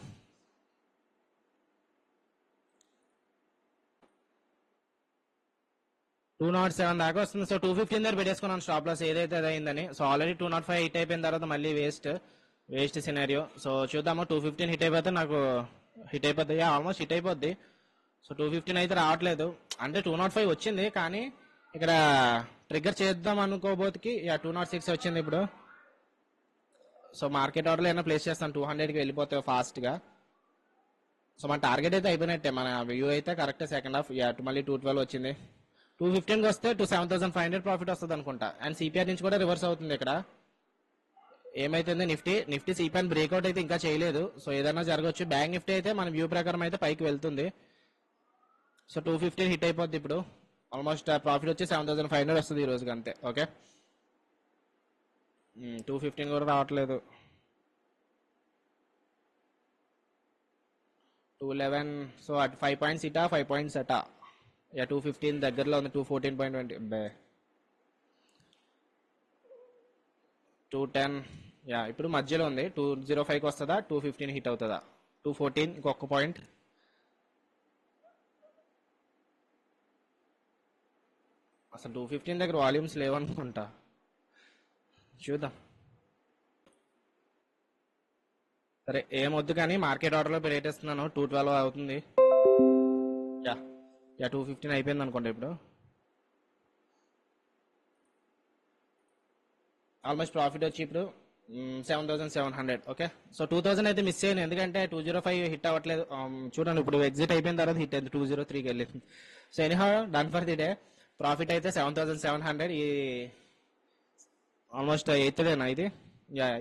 A: $207 దాకా వస్తుంది. సో 215 దగ్గర పెట్టేసుకున్నాను స్టాప్ లాస్ ఏదైతే అయిందని. సో ఆల్రెడీ 205 హిట్ అయిపోయిన తర్వాత మళ్ళీ వేస్ట్ సినారియో. సో చూద్దాము 215 హిట్ అయిపోతే నాకు హిట్ అయిపోద్ది, ఆల్మోస్ట్ హిట్ అయిపోద్ది. సో 215 అయితే రావట్లేదు, అంటే 205 వచ్చింది కానీ ఇక్కడ ట్రిగ్గర్ చేద్దాం అనుకోబోతుకి 206 వచ్చింది ఇప్పుడు. సో మార్కెట్ ఆర్డర్లో ఏమైనా ప్లేస్ చేస్తాను 200కి వెళ్ళిపోతాయి ఫాస్ట్గా. సో మన టార్గెట్ అయితే అయిపోయినట్టే, మన వ్యూ అయితే కరెక్ట్. సెకండ్ హాఫ్ మళ్ళీ 212 వచ్చింది. 215కి వస్తే 7,500 ప్రాఫిట్ వస్తుంది అనుకుంటా. అండ్ సిపిఆర్ నుంచి కూడా రివర్స్ అవుతుంది ఇక్కడ. ఏమైతుంది నిఫ్టీ సిపిఆర్ బ్రేక్అవుట్ అయితే ఇంకా చేయలేదు, సో ఏదైనా జరగవచ్చు. బ్యాంక్ నిఫ్టీ అయితే మన వ్యూ ప్రకారం అయితే పైకి వెళ్తుంది. సో 215 హిట్ అయిపోద్ది ఇప్పుడు. ఆల్మోస్ట్ ప్రాఫిట్ వచ్చి 7,500 వస్తుంది ఈ రోజుకి అంతే. ఓకే 215 కూడా రావట్లేదు. 211. సో అటు 5 పాయింట్స్ ఇటా 5 పాయింట్స్ అటా. 215 దగ్గరలో ఉంది. 214.20 210. ఇప్పుడు మధ్యలో ఉంది. 205కి వస్తుందా 215 హిట్ అవుతుందా? 214 ఇంకొక పాయింట్. అసలు 215 దగ్గర వాల్యూమ్స్ లేవనుకుంటా, చూద్దాం. సరే ఏమొద్దు కానీ మార్కెట్ ఆర్డర్లో పెట్టేస్తున్నాను. 212 అవుతుంది. 215 అయిపోయింది అనుకోండి ఇప్పుడు. ఆల్మోస్ట్ ప్రాఫిట్ వచ్చి ఇప్పుడు 7,700. ఓకే సో 2,000 అయితే మిస్ అయ్యాను, ఎందుకంటే 205 హిట్ అవ్వట్లేదు. చూడండి ఇప్పుడు ఎగ్జిట్ అయిపోయిన తర్వాత హిట్ అయింది, 203కి వెళ్ళింది. So anyhow done for the day. Profit అయితే 7,700. ఈ ఆల్మోస్ట్ 8th డేనా ఇది?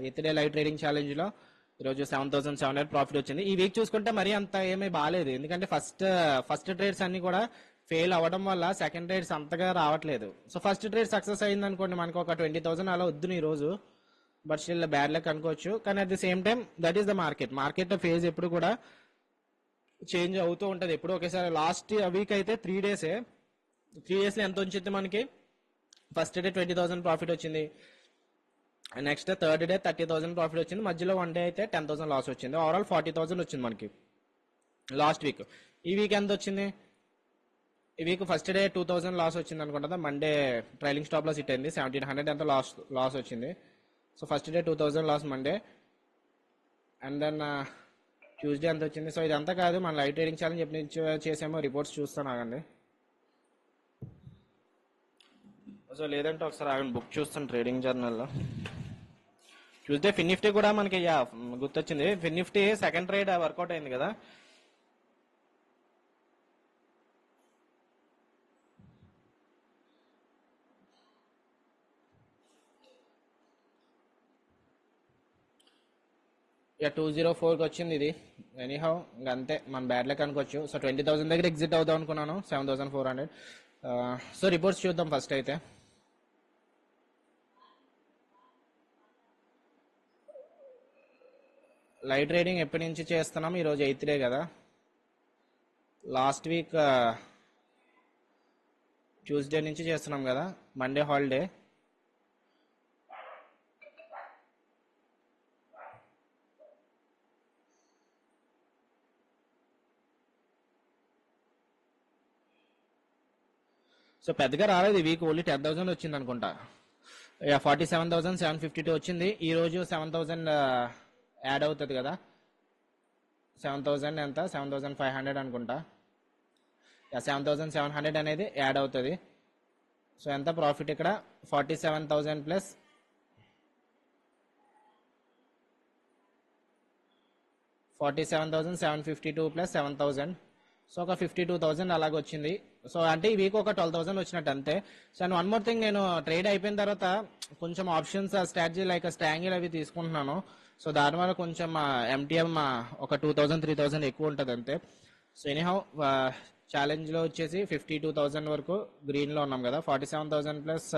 A: 8th day live trading challenge లో ఈరోజు 7,700 ప్రాఫిట్ వచ్చింది. ఈ వీక్ చూసుకుంటే మరీ అంత ఏమీ బాగాలేదు, ఎందుకంటే ఫస్ట్ ట్రేడ్స్ అన్ని కూడా ఫెయిల్ అవ్వడం వల్ల సెకండ్ ట్రేడ్స్ అంతగా రావట్లేదు. సో ఫస్ట్ ట్రేడ్ సక్సెస్ అయింది అనుకోండి, మనకు ఒక 20,000 అలా వద్దు ఈ రోజు. బట్ స్టిల్ బ్యాడ్ లక్ అనుకోవచ్చు. కానీ at the same time that is the market phase ఎప్పుడు కూడా చేంజ్ అవుతూ ఉంటది. ఎప్పుడు ఒకేసారి లాస్ట్ వీక్ అయితే 3 డేసే. 3 డేస్ లో ఎంత వచ్చింది మనకి? ఫస్ట్ డే 20,000 ప్రాఫిట్ వచ్చింది, నెక్స్ట్ థర్డ్ డే 30,000 ప్రాఫిట్ వచ్చింది, మధ్యలో 1 డే అయితే 10,000 లాస్ వచ్చింది. ఓవరాల్ 40,000 వచ్చింది మనకి లాస్ట్ వీక్. ఈ వీక్ ఎంత వచ్చింది? ఈ వీక్ ఫస్ట్ డే 2,000 లాస్ వచ్చింది అనుకుంటా. Monday trailing stop loss hit అయింది, 1,700 ఎంత లాస్ వచ్చింది. So first day 2,000 loss Monday. And then Tuesday ఎంత వచ్చింది? సో ఇదంతా కాదు, మన లైవ్ ట్రేడింగ్ ఛాలెంజ్ ఎప్పుడు చేసామో రిపోర్ట్స్ చూస్తాను ఆగండి. సో లేదంటే ఒకసారి ఆగండి, బుక్ చూస్తాను ట్రేడింగ్ జర్నల్లో. ట్యూస్డే ఫిన్ నిఫ్టీ కూడా మనకి గుర్తొచ్చింది. ఫిన్ నిఫ్టీ సెకండ్ ట్రేడ్ వర్కౌట్ అయింది కదా. ఇక 204కి వచ్చింది ఇది. ఎనీహౌ ఇంకా అంతే, మన బ్యాడ్ లక్ అనుకోవచ్చు. సో 20,000 దగ్గర ఎగ్జిట్ అవుదాం అనుకున్నాను, 7,400. సో రిపోర్ట్స్ చూద్దాం ఫస్ట్ అయితే. లైవ్ ట్రేడింగ్ ఎప్పటి నుంచి చేస్తున్నాం? ఈరోజు 8th డే కదా. లాస్ట్ వీక్ ట్యూస్డే నుంచి చేస్తున్నాం కదా, మండే హాలిడే. సో పెద్దగా రాలేదు ఈ వీక్, ఓన్లీ 10,000 వచ్చింది అనుకుంటా. 47,752 వచ్చింది. ఈ రోజు 7,000 యాడ్ అవుతుంది కదా. 7,000 ఎంత? 7,500 అనుకుంటా. 7,700 అనేది యాడ్ అవుతుంది. సో ఎంత ప్రాఫిట్ ఇక్కడ? 47,000 ప్లస్ 47,752 ప్లస్ 7,000. సో ఒక 52,000 అలాగ వచ్చింది. సో అంటే ఈ వీక్ ఒక 12,000 వచ్చినట్టు అంతే. So and one more thing, నేను ట్రేడ్ అయిపోయిన తర్వాత కొంచెం ఆప్షన్స్ స్ట్రాటజీ లైక్ స్ట్రాంగిల్ అవి తీసుకుంటున్నాను. సో దానివల్ల కొంచెం ఎంటీఎం ఒక 2,000 3,000 ఎక్కువ ఉంటుంది అంతే. సో ఎనీహౌ ఛాలెంజ్ లో వచ్చేసి 52,000 వరకు గ్రీన్ లో ఉన్నాం కదా. 47,000 ప్లస్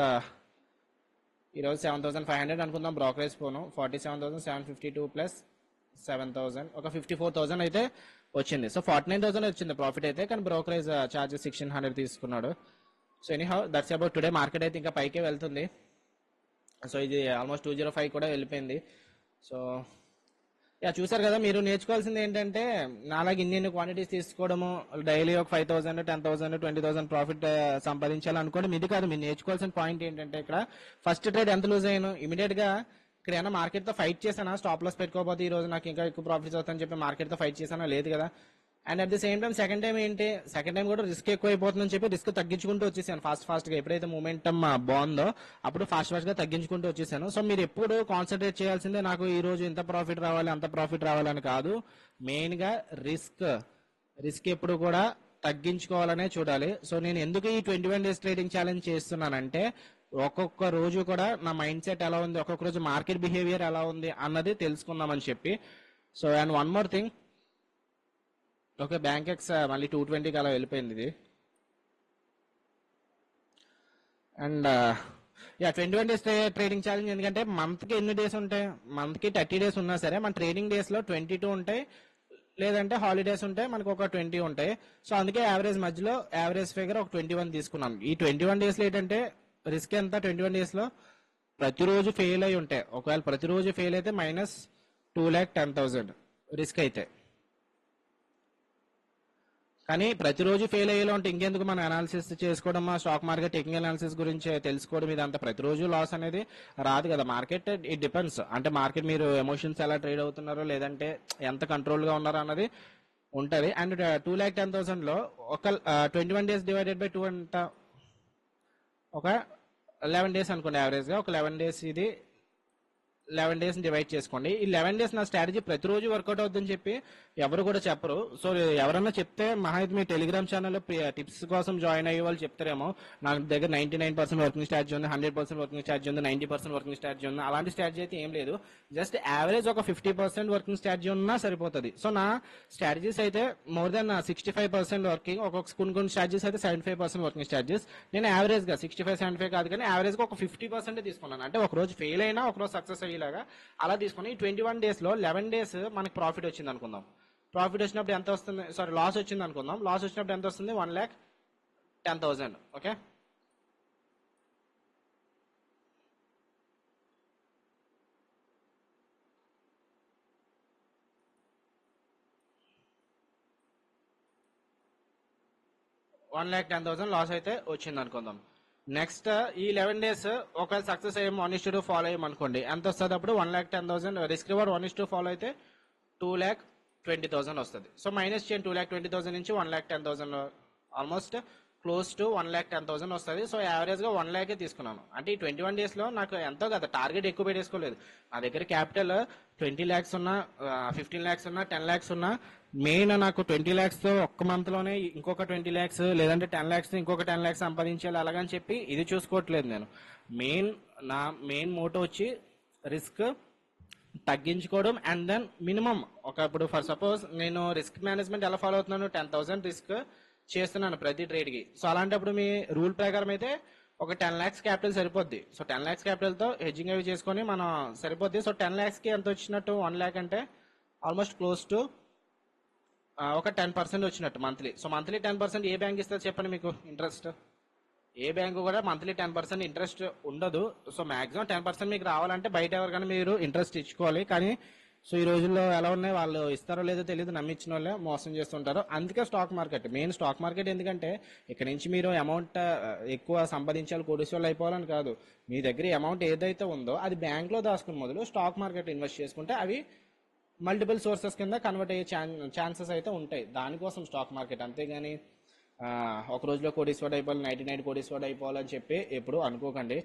A: ఈరోజు 7,500 అనుకుందాం బ్రోకరేజ్ పోను. 47,752 ప్లస్ 7,000 ఒక 54,000 అయితే వచ్చింది. సో 49,000 వచ్చింది ప్రాఫిట్ అయితే, కానీ బ్రోకరేజ్ ఛార్జెస్ 1,600 తీసుకున్నాడు. So anyhow that's about today. Market అయితే ఇంకా పైకే వెళ్తుంది. సో ఇది ఆల్మోస్ట్ 205 కూడా వెళ్ళిపోయింది. సో చూసారు కదా, మీరు నేర్చుకోవాల్సింది ఏంటంటే నాలాగే ఇన్ని క్వాంటిటీస్ తీసుకోవడము, డైలీ ఒక 5,000 10,000 20,000 ప్రాఫిట్ సంపాదించాలనుకోండి మీది కాదు. మీరు నేర్చుకోవాల్సిన పాయింట్ ఏంటంటే ఇక్కడ ఫస్ట్ ట్రేడ్ ఎంత లూజ్ అయ్యాను, ఇమీడియట్ గా ఇక్కడ ఏమైనా మార్కెట్ తో ఫైట్ చేశానా, స్టాప్ లాస్ పెట్టుకోకపోతే ఈ రోజు నాకు ఇంకా ఎక్కువ ప్రాఫిట్స్ అవుతాయని చెప్పి మార్కెట్ తో ఫైట్ చేశానా? లేదు కదా. And at the same time second time ఏంటి, సెకండ్ టైం కూడా రిస్క్ ఎక్కువ అయిపోతుందని చెప్పి రిస్క్ తగ్గించుకుంటూ వచ్చేసాను ఫాస్ట్ గా. ఎప్పుడైతే మూమెంటమ్ బాగుందో అప్పుడు ఫాస్ట్ గా తగ్గించుకుంటూ వచ్చేసాను. సో మీరు ఎప్పుడు కాన్సన్ట్రేట్ చేయాల్సిందే నాకు ఈ రోజు ఇంత ప్రాఫిట్ రావాలి అంత ప్రాఫిట్ రావాలని కాదు, మెయిన్ గా రిస్క్ ఎప్పుడు కూడా తగ్గించుకోవాలనే చూడాలి. సో నేను ఎందుకు ఈ 21 days ట్రేడింగ్ ఛాలెంజ్ చేస్తున్నానంటే ఒక్కొక్క రోజు కూడా నా మైండ్ సెట్ ఎలా ఉంది, ఒక్కొక్క రోజు మార్కెట్ బిహేవియర్ ఎలా ఉంది అన్నది తెలుసుకుందామని చెప్పి. So and one more thing, okay bank X మళ్ళీ 220కి అలా వెళ్ళిపోయింది ఇది. అండ్ 21 days ట్రేడింగ్ ఛాలెంజ్ ఎందుకంటే మంత్కి ఎన్ని డేస్ ఉంటాయి, మంత్కి 30 days ఉన్నా సరే మన ట్రేడింగ్ డేస్లో 22 ఉంటాయి, లేదంటే హాలిడేస్ ఉంటాయి, మనకు ఒక 20 ఉంటాయి. సో అందుకే యావరేజ్ మధ్యలో యావరేజ్ ఫిగర్ ఒక 21 తీసుకున్నాం. ఈ 21 daysలో ఏంటంటే రిస్క్ ఎంత, 21 daysలో ప్రతిరోజు ఫెయిల్ అయి ఉంటాయి. ఒకవేళ ప్రతిరోజు ఫెయిల్ అయితే -2,10,000 రిస్క్ అయితే. కానీ ప్రతిరోజు ఫెయిల్ అయ్యేలా ఉంటే ఇంకెందుకు మన అనాలిసిస్ చేసుకోవడం, స్టాక్ మార్కెట్ టెక్నికల్ అనాలిసిస్ గురించి తెలుసుకోవడం, ఇదంతా ప్రతిరోజు లాస్ అనేది రాదు కదా. మార్కెట్ ఇట్ డిపెండ్స్, అంటే మార్కెట్ మీరు ఎమోషన్స్ ఎలా ట్రేడ్ అవుతున్నారో లేదంటే ఎంత కంట్రోల్ గా ఉన్నారో అన్నది ఉంటది. అండ్ 2,10,000లో ఒక 21 days డివైడెడ్ బై 2 అంట ఒక 11 days అనుకోండి యావరేజ్ గా. ఒక 11 days ఇది 11 days డివైడ్ చేసుకోండి. ఈ 11 days నా స్ట్రాటజీ ప్రతిరోజు వర్కౌట్ అవుతుందని చెప్పి ఎవరు కూడా చెప్పరు. సో ఎవరన్నా చెప్తే మహా అయితే మీ టెలిగ్రామ్ ఛానల్లో టిప్స్ కోసం జాయిన్ అయ్యే వాళ్ళు చెప్తారేమో, నా దగ్గర 99% వర్కింగ్ స్ట్రాటజీ ఉంది, 100% వర్కింగ్ స్ట్రాటజీ ఉంది, 90% వర్కింగ్ స్ట్రాటజీ ఉంది. అలాంటి స్ట్రాటజీ అయితే ఏం లేదు. జస్ట్ యావరేజ్ ఒక 50% వర్కింగ్ స్ట్రాటజీ ఉన్నా సరిపోతుంది. సో నా స్ట్రాటజీస్ అయితే మోర్ దెన్ 65% వర్కింగ్, కొన్ని స్ట్రాటజీస్ అయితే 75% వర్కింగ్ స్ట్రాటజీస్. నేను యావరేజ్ గా 65-75 కాదు కానీ యావరేజ్ గా ఒక 50% తీసుకున్నాను. అంటే ఒక రోజు ఫెయిల్ అయినా ఒక రోజు సక్సెస్ అయ్యేలాగా అలా తీసుకుని ఈ 21 daysలో 11 days మనకి ప్రాఫిట్ వచ్చింది అనుకుందాం. ప్రాఫిట్ వచ్చినప్పుడు ఎంత వస్తుంది, సారీ లాస్ వచ్చింది అనుకుందాం. లాస్ వచ్చినప్పుడు ఎంత వస్తుంది, 1,10,000. ఓకే, $1,10,000 లాస్ అయితే వచ్చింది అనుకుందాం. నెక్స్ట్ ఈ 11 days ఒకవేళ సక్సెస్ అయ్యి 1:2 ఫాలో అయ్యామనుకోండి, ఎంత వస్తుంది అప్పుడు 1,10,000. రిస్క్ రివార్డ్ 1:2 ఫాలో అయితే 2,20,000 వస్తుంది. సో మైనస్ చేయండి 2,20,000 నుంచి 1,10,000, ఆల్మోస్ట్ క్లోజ్ టు 1,10,000 వస్తుంది. సో యావరేజ్ గా 1,00,000 తీసుకున్నాను. అంటే ఈ 21 daysలో నాకు ఎంతో కదా, టార్గెట్ ఎక్కువ పెట్టేసుకోలేదు. నా దగ్గర క్యాపిటల్ 20 lakhs ఉన్నా, 15 lakhs ఉన్నా, 10 lakhs ఉన్నా, మెయిన్ నాకు 20 lakhs తో ఒక్క మంత్ లోనే ఇంకొక 20 lakhs, లేదంటే 10 lakhs తో ఇంకొక 10 lakhs సంపాదించాలి అలాగని చెప్పి ఇది చూసుకోవట్లేదు నేను. నా మెయిన్ మోటో వచ్చి రిస్క్ తగ్గించుకోవడం. అండ్ దెన్ మినిమం ఇప్పుడు ఫర్ సపోజ్ నేను రిస్క్ మేనేజ్మెంట్ ఎలా ఫాలో అవుతున్నాను, 10,000 రిస్క్ చేస్తున్నాను ప్రతి ట్రేడ్ కి. సో అలాంటప్పుడు మీ రూల్ ప్రకారం అయితే ఒక 10 lakhs క్యాపిటల్ సరిపోద్ది. సో 10 lakhs క్యాపిటల్ తో హెడ్జింగ్ అవి చేసుకొని మనం సరిపోద్ది. సో 10 lakhs కి ఎంత వచ్చినట్టు, 1 lakh అంటే ఆల్మోస్ట్ క్లోజ్ టు ఒక 10% వచ్చినట్టు మంత్లీ. సో మంత్లీ 10% ఏ బ్యాంక్ ఇస్తుంది చెప్పండి మీకు ఇంట్రెస్ట్? ఏ బ్యాంకు కూడా మంత్లీ 10% ఇంట్రెస్ట్ ఉండదు. సో మాక్సిమం 10% మీకు రావాలంటే బయట ఎవరికైనా మీరు ఇంట్రెస్ట్ ఇచ్చుకోవాలి. కానీ సో ఈ రోజుల్లో ఎలా ఉన్నాయి, వాళ్ళు ఇస్తారో లేదో తెలియదు, నమ్మించిన వాళ్ళే మోసం చేస్తుంటారు. అందుకే stock market main. Stock market ఎందుకంటే ఇక్కడ నుంచి మీరు అమౌంట్ ఎక్కువ సంపాదించాలి, కోటీశ్వర్లు అయిపోవాలని కాదు. మీ దగ్గర అమౌంట్ ఏదైతే ఉందో అది బ్యాంక్ లో దాచుకుని మొదలు స్టాక్ మార్కెట్ ఇన్వెస్ట్ చేసుకుంటే అవి మల్టిపుల్ సోర్సెస్ కింద కన్వర్ట్ అయ్యే ఛాన్సెస్ అయితే ఉంటాయి. దానికోసం స్టాక్ మార్కెట్. అంతేగాని ఒక రోజులో కోటీశ్వరుడు అయిపోవాలి, 99 కోటీశ్వరుడు అయిపోవాలని చెప్పి ఎప్పుడు అనుకోకండి.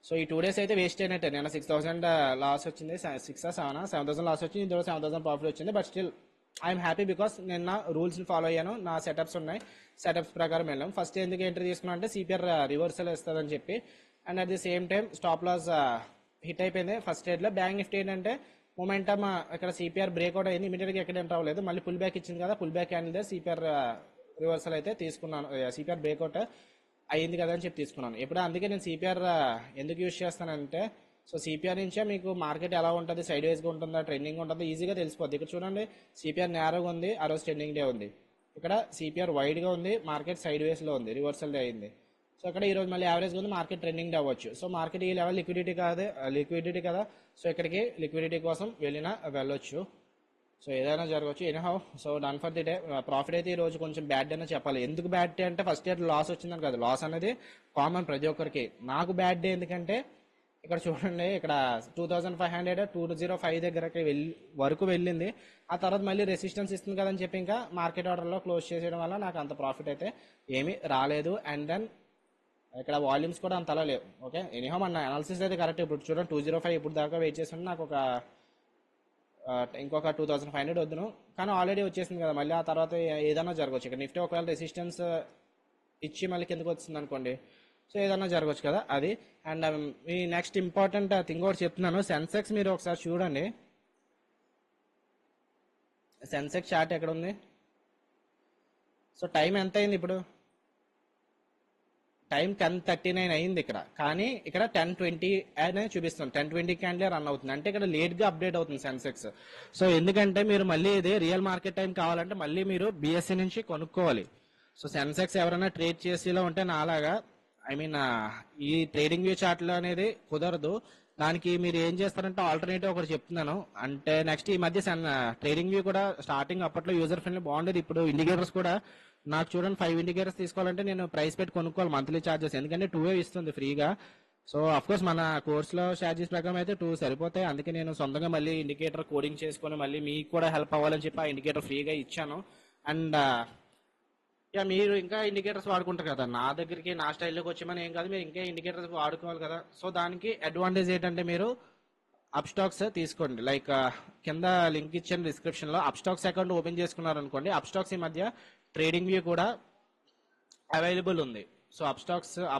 A: సో ఈ 2 days అయితే వేస్ట్ అయినట్టే. నేను 6,000 లాస్ వచ్చింది, 7,000 లాస్ వచ్చింది, ఇందులో 7,000 ప్రాఫిట్ వచ్చింది. But still I'm happy because నేను నా రూల్స్ ని ఫాలో అయ్యాను. నా సెటప్స్ ఉన్నాయి, సెటప్స్ ప్రకారం వెళ్ళాం. ఫస్ట్ ఎందుకు ఎంట్రీ తీసుకున్నా అంటే సిపిఆర్ రివర్సల్ ఇస్తుందని చెప్పి. And at the same time stop loss hit అయిపోయింది ఫస్ట్ ట్రేడ్ లో. బ్యాంక్ నిఫ్టీ ఏంటంటే మొమెంటమ్ ఇక్కడ సిపిఆర్ బ్రేక్అవుట్ అయింది, ఇమీడియట్ గా ఎక్కడ ఎంటర్ అవ్వలేదు, మళ్ళీ పుల్ బ్యాక్ ఇచ్చింది కదా, pull back candle CPR reversal అయితే తీసుకున్నాను. సిపిఆర్ బ్రేక్అవుట్ అయ్యింది కదా అని చెప్పి తీసుకున్నాను. ఇప్పుడు అందుకే నేను సిపిఆర్ ఎందుకు యూజ్ చేస్తానంటే, సో సిపిఆర్ నుంచే మీకు మార్కెట్ ఎలా ఉంటుంది, సైడ్ వేస్ గా ఉంటుందా, ట్రెండింగ్ ఉంటుందా ఈజీగా తెలిసిపోద్ది. ఇక్కడ చూడండి సిపిఆర్ నేరోగా ఉంది, ఆ రోజు ట్రెండింగ్ డే ఉంది. ఇక్కడ సిపిఆర్ వైడ్ గా ఉంది, మార్కెట్ సైడ్ వేస్ లో ఉంది, రివర్సల్ డే అయింది. సో ఇక్కడ ఈ రోజు మళ్ళీ యావరేజ్ గా ఉంది, మార్కెట్ ట్రెండింగ్ డే అవ్వచ్చు. సో మార్కెట్ ఈ లెవెల్ లిక్విడిటీ కదా, సో ఇక్కడికి లిక్విడిటీ కోసం వెళ్ళొచ్చు. సో ఏదైనా జరగవచ్చు. Anyhow so done for the day. Profit అయితే ఈ రోజు కొంచెం బ్యాడ్ డే అని చెప్పాలి. ఎందుకు బ్యాడ్ డే అంటే ఫస్ట్ ఇయర్ లాస్ వచ్చిందని కాదు, లాస్ అనేది కామన్ ప్రతి ఒక్కరికి. నాకు బ్యాడ్ డే ఎందుకంటే ఇక్కడ చూడండి, ఇక్కడ 2500 205 దగ్గరకి వరకు వెళ్ళింది. ఆ తర్వాత మళ్ళీ రెసిస్టెన్స్ ఇస్తుంది కదని చెప్పి ఇంకా మార్కెట్ ఆర్డర్లో క్లోజ్ చేసేయడం వల్ల నాకు అంత ప్రాఫిట్ అయితే ఏమీ రాలేదు. అండ్ దెన్ ఇక్కడ వాల్యూమ్స్ కూడా అంతలా లేవు. ఓకే, ఎనీహో మన అనాలిసిస్ అయితే కరెక్ట్. ఇప్పుడు చూడండి 205 ఇప్పుడు దాకా వెయిట్ చేస్తుంటే నాకు ఒక ఇంకొక 2500 వద్దును, కానీ ఆల్రెడీ వచ్చేసింది కదా. మళ్ళీ ఆ తర్వాత ఏదైనా జరగవచ్చు. ఇక్కడ నిఫ్టీ ఒకవేళ రెసిస్టెన్స్ ఇచ్చి మళ్ళీ కిందకు వచ్చింది అనుకోండి, సో ఏదైనా జరగవచ్చు కదా అది. అండ్ ఈ నెక్స్ట్ ఇంపార్టెంట్ థింగ్ ఒకటి చెప్తున్నాను. సెన్సెక్స్ మీరు ఒకసారి చూడండి. సెన్సెక్స్ చార్ట్ ఎక్కడ ఉంది? సో టైం ఎంత అయింది ఇప్పుడు? టైం 10:39 అయింది ఇక్కడ, కానీ ఇక్కడ 10:20 అనే చూపిస్తుంది. 10:20 క్యాండిల్ రన్ అవుతుంది, అంటే ఇక్కడ లేట్ గా అప్డేట్ అవుతుంది సెన్సెక్స్. సో ఎందుకంటే మీరు మళ్ళీ ఇది రియల్ మార్కెట్ టైం కావాలంటే మళ్ళీ మీరు బిఎస్సి నుంచి కొనుక్కోవాలి. సో సెన్సెక్స్ ఎవరైనా ట్రేడ్ చేసేలా ఉంటే నాలాగా, ఐ మీన్ ఈ ట్రేడింగ్ వ్యూ చార్ట్లో అనేది కుదరదు. దానికి మీరు ఏం చేస్తారంటే ఆల్టర్నేటివ్ ఒకటి చెప్తున్నాను. అంటే నెక్స్ట్ ఈ మధ్య ట్రేడింగ్ వ్యూ కూడా స్టార్టింగ్ అప్పట్లో యూజర్ ఫ్రెండ్లీ బాగుండేది. ఇప్పుడు ఇండికేటర్స్ కూడా నాకు చూడండి 5 ఇండికేటర్స్ తీసుకోవాలంటే నేను ప్రైస్ పెట్టి కొనుక్కోవాలి మంత్లీ ఛార్జెస్, ఎందుకంటే 2 ఇస్తుంది ఫ్రీగా. సో అఫ్ కోర్స్ మన కోర్సులో ఛార్జెస్ ప్రకారం అయితే 2 సరిపోతాయి. అందుకే నేను సొంతంగా మళ్ళీ ఇండికేటర్ కోడింగ్ చేసుకొని మళ్ళీ మీకు కూడా హెల్ప్ అవ్వాలని చెప్పి ఆ ఇండికేటర్ ఫ్రీగా ఇచ్చాను. అండ్ మీరు ఇంకా ఇండికేటర్స్ వాడుకుంటారు కదా, నా దగ్గరికి నా స్టైల్లోకి వచ్చేమని ఏం కాదు, మీరు ఇంకా ఇండికేటర్స్ వాడుకోవాలి కదా. సో దానికి అడ్వాంటేజ్ ఏంటంటే మీరు అప్ స్టాక్స్ తీసుకోండి. లైక్ కింద లింక్ ఇచ్చాను డిస్క్రిప్షన్ లో. అప్ స్టాక్స్ అకౌంట్ ఓపెన్ చేసుకున్నారు అనుకోండి, అప్ స్టాక్స్ ఈ మధ్య ట్రేడింగ్ వ్యూ కూడా అవైలబుల్ ఉంది. సో అప్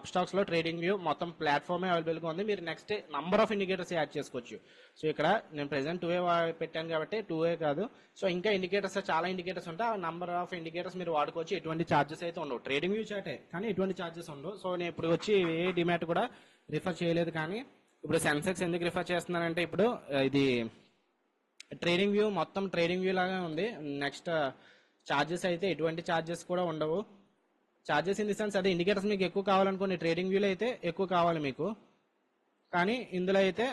A: స్టాక్స్ లో ట్రేడింగ్ వ్యూ మొత్తం ప్లాట్ఫామ్ అవైలబుల్ గా ఉంది. మీరు next number of indicators add చేసుకోవచ్చు. సో ఇక్కడ నేను ప్రెసెంట్ 2 పెట్టాను కాబట్టి 2 కాదు, సో ఇంకా ఇండికేటర్స్ చాలా ఇండికేటర్స్ ఉంటాయి. ఆ నంబర్ ఆఫ్ ఇండికేటర్స్ మీరు వాడుకోవచ్చు. ఎటువంటి ఛార్జెస్ అయితే ఉండవు. ట్రేడింగ్ వ్యూ చాటే కానీ ఎటువంటి ఛార్జెస్ ఉండవు. సో నేను ఇప్పుడు వచ్చి ఏ డిమాట్ కూడా రిఫర్ చేయలేదు. కానీ ఇప్పుడు సెన్సెక్స్ ఎందుకు రిఫర్ చేస్తున్నానంటే ఇప్పుడు ఇది ట్రేడింగ్ వ్యూ మొత్తం ట్రేడింగ్ వ్యూ లాగా ఉంది. నెక్స్ట్ ఛార్జెస్ అయితే ఎటువంటి ఛార్జెస్ కూడా ఉండవు. ఛార్జెస్ ఇన్ ది సెన్స్ అదే ఇండికేటర్స్ మీకు ఎక్కువ కావాలనుకోండి, ట్రేడింగ్ వ్యూలో అయితే ఎక్కువ కావాలి మీకు, కానీ ఇందులో అయితే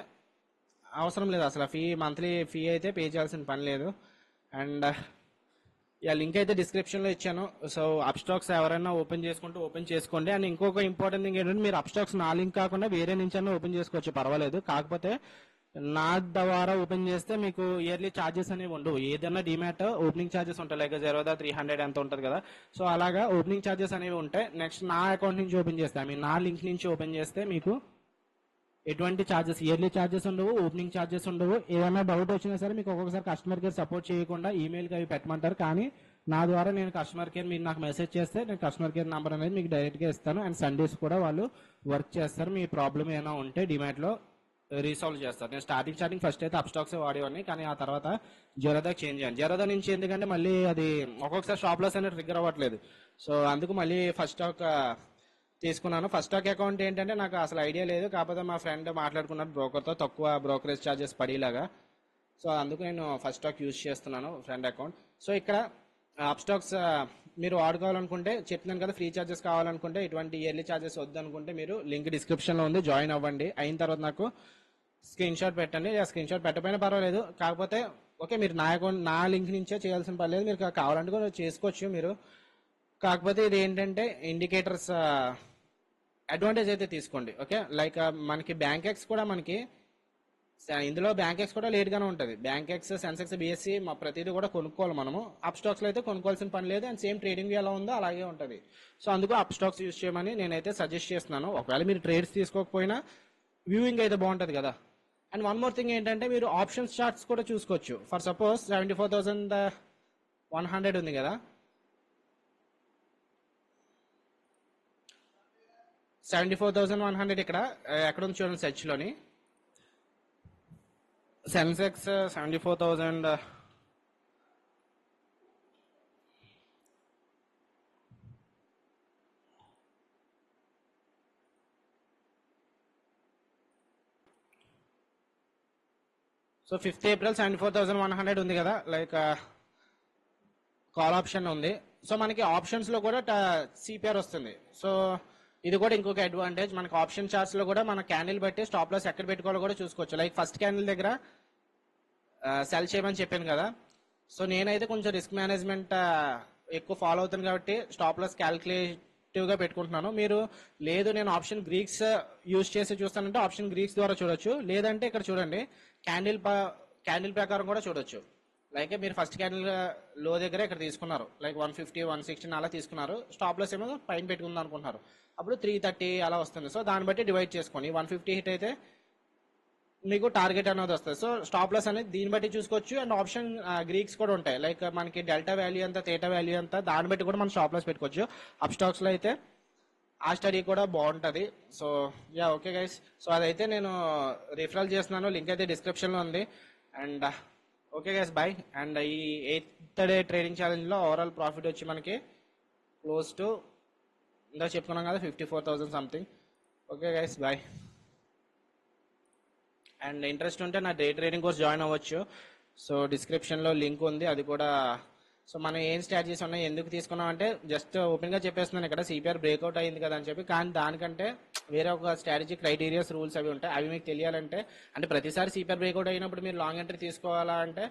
A: అవసరం లేదు అసలు. మంత్లీ ఫీ అయితే పే చేయాల్సిన పని లేదు. అండ్ లింక్ అయితే డిస్క్రిప్షన్లో ఇచ్చాను. సో అప్ స్టాక్స్ ఎవరైనా ఓపెన్ చేసుకోండి. అండ్ ఇంకొక ఇంపార్టెంట్ థింగ్ ఏంటంటే మీరు అప్ స్టాక్స్ నా లింక్ కాకుండా వేరే నుంచి అన్నా ఓపెన్ చేసుకోవచ్చు, పర్వాలేదు. కాకపోతే నా ద్వారా ఓపెన్ చేస్తే మీకు ఇయర్లీ ఛార్జెస్ అనేవి ఉండవు. ఏదైనా డిమాట్ ఓపెనింగ్ ఛార్జెస్ ఉంటాయి, లైక్ 0.300 ఎంత ఉంటుంది కదా. సో అలాగా ఓపెనింగ్ ఛార్జెస్ అనేవి ఉంటాయి. నెక్స్ట్ నా అకౌంట్ నుంచి ఓపెన్ చేస్తే, నా లింక్ నుంచి ఓపెన్ చేస్తే మీకు ఎటువంటి ఛార్జెస్, ఇయర్లీ ఛార్జెస్ ఉండవు, ఓపెనింగ్ ఛార్జెస్ ఉండవు. ఏదైనా డౌట్ వచ్చినా సరే మీకు ఒక్కొక్కసారి కస్టమర్ కేర్ సపోర్ట్ చేయకుండా ఈమెయిల్కి అవి పెట్టమంటారు. కానీ నా ద్వారా నేను కస్టమర్ కేర్, మీరు నాకు మెసేజ్ చేస్తే నేను కస్టమర్ కేర్ నెంబర్ అనేది మీకు డైరెక్ట్గా ఇస్తాను. అండ్ సండేస్ కూడా వాళ్ళు వర్క్ చేస్తారు. మీ ప్రాబ్లం ఏమైనా ఉంటే డిమాట్లో రీసాల్వ్ చేస్తారు. నేను స్టార్టింగ్ ఫస్ట్ అయితే అప్ స్టాక్స్ వాడేవాడిని, కానీ ఆ తర్వాత జెరోదాకి చేంజ్ అయ్యాను. జెరోదా నుంచి ఎందుకంటే మళ్ళీ అది ఒక్కొక్కసారి స్టాప్ లాస్ అనేది ట్రిగ్గర్ అవ్వట్లేదు. సో అందుకు మళ్ళీ ఫస్ట్ స్టాక్ తీసుకున్నాను. ఫస్ట్ స్టాక్ అకౌంట్ ఏంటంటే నాకు అసలు ఐడియా లేదు, కాకపోతే మా ఫ్రెండ్ మాట్లాడుకున్నాడు బ్రోకర్తో తక్కువ బ్రోకరేజ్ ఛార్జెస్ పడేలాగా. సో అందుకు నేను ఫస్ట్ స్టాక్ యూజ్ చేస్తున్నాను ఫ్రెండ్ అకౌంట్. సో ఇక్కడ అప్ స్టాక్స్ మీరు వాడుకోవాలనుకుంటే చెప్తున్నాను కదా, ఫ్రీ ఛార్జెస్ కావాలనుకుంటే, ఇటువంటి ఇయర్లీ ఛార్జెస్ వద్దనుకుంటే మీరు లింక్ డిస్క్రిప్షన్లో ఉంది, జాయిన్ అవ్వండి. అయిన తర్వాత నాకు స్క్రీన్ షాట్ పెట్టండి. స్క్రీన్ షాట్ పెట్టకపోయినా పర్వాలేదు, కాకపోతే ఓకే మీరు నా అకౌంట్ నా లింక్ నుంచే చేయాల్సిన పర్లేదు, మీరు కావాలంటే కూడా చేసుకోవచ్చు మీరు. కాకపోతే ఇది ఏంటంటే ఇండికేటర్స్ అడ్వాంటేజ్ అయితే తీసుకోండి. ఓకే, లైక్ మనకి బ్యాంక్ ఎక్స్ కూడా ఇందులో బ్యాంక్ ఎక్స్ కూడా లేట్గానే ఉంటుంది. బ్యాంక్ ఎక్స్, సెన్సెక్స్, బిఎస్సి ప్రతిదీ కూడా కొనుక్కోవాలి మనము. అప్ స్టాక్స్లో అయితే కొనుక్కోవాల్సిన పని లేదు. అండ్ సేమ్ ట్రేడింగ్ ఎలా ఉందో అలాగే ఉంటుంది. సో అందుకు అప్ స్టాక్స్ యూజ్ చేయమని నేనైతే సజెస్ట్ చేస్తున్నాను. ఒకవేళ మీరు ట్రేడ్స్ తీసుకోకపోయినా వ్యూయింగ్ అయితే బాగుంటుంది కదా. అండ్ వన్ మోర్ థింగ్ ఏంటంటే మీరు ఆప్షన్స్ చార్ట్స్ కూడా చూసుకోవచ్చు. ఫర్ సపోజ్ 74,100 ఉంది కదా, 74,100 ఇక్కడ ఎక్కడ ఉంది చూడండి సెర్చ్లోని. సెన్సెక్స్ 74,000, సో 5th April 74,100 ఉంది కదా, లైక్ కాల్ ఆప్షన్ ఉంది. సో మనకి ఆప్షన్స్ లో కూడా సిపిఆర్ వస్తుంది. సో ఇది కూడా ఇంకొక అడ్వాంటేజ్. మనకి ఆప్షన్ చార్ట్స్ లో కూడా మన క్యాండిల్ బట్టి స్టాప్ లాస్ ఎక్కడ పెట్టుకోవాలో కూడా చూసుకోవచ్చు. లైక్ ఫస్ట్ క్యాండిల్ దగ్గర సెల్ చేయమని చెప్పాను కదా. సో నేనైతే కొంచెం రిస్క్ మేనేజ్మెంట్ ఎక్కువ ఫాలో అవుతాను కాబట్టి స్టాప్ లాస్ క్యాల్కులేట్ గా పెట్టుకుంటున్నాను. మీరు లేదు నేను ఆప్షన్ గ్రీక్స్ యూజ్ చేసి చూస్తానంటే ఆప్షన్ గ్రీక్స్ ద్వారా చూడొచ్చు. లేదంటే ఇక్కడ చూడండి క్యాండిల్ ప్రకారం కూడా చూడొచ్చు. లైక్ మీరు ఫస్ట్ క్యాండిల్ లో దగ్గర ఇక్కడ తీసుకున్నారు, లైక్ 150 160 అలా తీసుకున్నారు. స్టాప్ లాస్ ఏమో పైన పెట్టుకుందాం అనుకుంటున్నారు, అప్పుడు 330 అలా వస్తుంది. సో దాన్ని బట్టి డివైడ్ చేసుకోండి. 150 హిట్ అయితే మీకు టార్గెట్ అనేది వస్తుంది. సో స్టాప్ లాస్ అనేది దీన్ని బట్టి చూసుకోవచ్చు. అండ్ ఆప్షన్ గ్రీక్స్ కూడా ఉంటాయి, లైక్ మనకి డెల్టా వాల్యూ ఎంత థీటా వాల్యూ ఎంత దాన్ని బట్టి కూడా మనం స్టాప్ లాస్ పెట్టుకోవచ్చు. అప్ స్టాక్స్ లో అయితే ఆ స్టడీ కూడా బాగుంటుంది. So ya okay guys, so అదైతే నేను రిఫరల్ చేస్తున్నాను, లింక్ అయితే డిస్క్రిప్షన్ లో ఉంది. And okay guys bye. And ఈ 8th డే ట్రేడింగ్ ఛాలెంజ్ లో ఓవరాల్ ప్రాఫిట్ వచ్చి మనకి క్లోజ్ టు ఇందా చెప్పుకున్నాం కదా 54,000 something. Okay guys bye. And interest ఉంటే నా డే ట్రేడింగ్ కోర్స్ జాయిన్ అవ్వచ్చు. సో డిస్క్రిప్షన్లో లింక్ ఉంది, అది కూడా. సో మనం ఏం స్ట్రాటజీస్ ఉన్నాయి ఎందుకు తీసుకున్నాం అంటే జస్ట్ ఓపెన్గా చెప్పేస్తున్నాను ఇక్కడ, సిపిఆర్ బ్రేక్అవుట్ అయింది కదా అని చెప్పి. కానీ దానికంటే వేరే ఒక స్ట్రాటజీ క్రైటీరియాస్ రూల్స్ అవి ఉంటాయి, అవి మీకు తెలియాలంటే. అంటే ప్రతిసారి సిపిఆర్ బ్రేక్అవుట్ అయినప్పుడు మీరు లాంగ్ ఎంట్రీ తీసుకోవాలా అంటే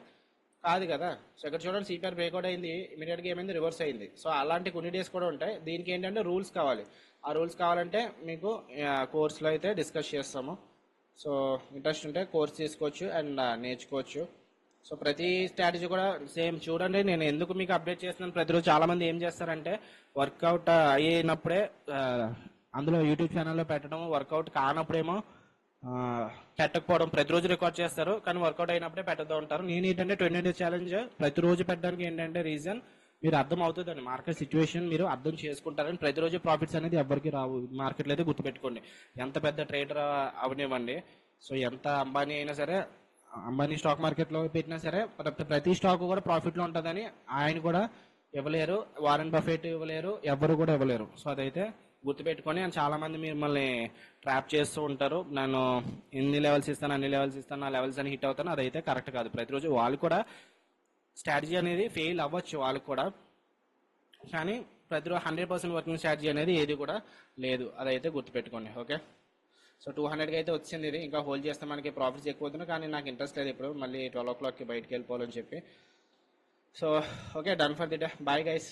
A: కాదు కదా. సో ఇక్కడ చూడండి, సిపిఆర్ బ్రేక్అవుట్ అయింది, ఇమీడియట్గా ఏమైంది రివర్స్ అయింది. సో అలాంటి కొన్ని డేస్ కూడా ఉంటాయి. దీనికి ఏంటంటే రూల్స్ కావాలి. ఆ రూల్స్ కావాలంటే మీకు కోర్సులో అయితే డిస్కస్ చేస్తాము. సో ఇంట్రెస్ట్ ఉంటే కోర్స్ తీసుకోవచ్చు అండ్ నేర్చుకోవచ్చు. సో ప్రతి స్ట్రాటజీ కూడా సేమ్ చూడండి. నేను ఎందుకు మీకు అప్డేట్ చేస్తున్నాను ప్రతిరోజు. చాలా మంది ఏం చేస్తారంటే వర్కౌట్ అయినప్పుడే అందులో యూట్యూబ్ ఛానల్లో పెట్టడం, వర్కౌట్ కానప్పుడేమో పెట్టకపోవడం. ప్రతిరోజు రికార్డ్ చేస్తారు కానీ వర్కౌట్ అయినప్పుడే పెట్టద్దు ఉంటారు. నేను ఏంటంటే 20 days ఛాలెంజ్ ప్రతిరోజు పెట్టడానికి ఏంటంటే రీజన్ మీరు అర్థం అవుతుందండి, మార్కెట్ సిచ్యువేషన్ మీరు అర్థం చేసుకుంటారని. ప్రతిరోజు ప్రాఫిట్స్ అనేది ఎవరికి రావు మార్కెట్లో అయితే గుర్తుపెట్టుకోండి. ఎంత పెద్ద ట్రేడర్ అవనివ్వండి, సో ఎంత అంబానీ అయినా సరే, అంబానీ స్టాక్ మార్కెట్లో పెట్టినా సరే ప్రతి స్టాక్ కూడా ప్రాఫిట్లో ఉంటుందని ఆయన కూడా ఇవ్వలేరు, వారెన్ బఫెట్ ఇవ్వలేరు, ఎవరు కూడా ఇవ్వలేరు. సో అదైతే గుర్తుపెట్టుకొని. అండ్ చాలా మంది మిమ్మల్ని ట్రాప్ చేస్తూ ఉంటారు, నేను ఇన్ని లెవెల్స్ ఇస్తాను అన్ని లెవెల్స్ ఇస్తాను ఆ లెవెల్స్ అని హిట్ అవుతాను. అదైతే కరెక్ట్ కాదు. ప్రతిరోజు వాళ్ళు కూడా స్ట్రాటజీ అనేది ఫెయిల్ అవ్వచ్చు వాళ్ళకి కూడా, కానీ ప్రతిరోజు 100% వర్కింగ్ స్ట్రాటజీ అనేది ఏది కూడా లేదు, అదైతే గుర్తుపెట్టుకోండి. ఓకే, సో 200కి అయితే వచ్చింది ఇది. ఇంకా హోల్డ్ చేస్తే మనకి ప్రాఫిట్స్ ఎక్కువ అవుతున్నాయి, కానీ నాకు ఇంట్రెస్ట్ లేదు ఇప్పుడు మళ్ళీ 12 o'clockకి బయటకు వెళ్ళిపోవాలని చెప్పి. So okay, done for the day. Bye guys.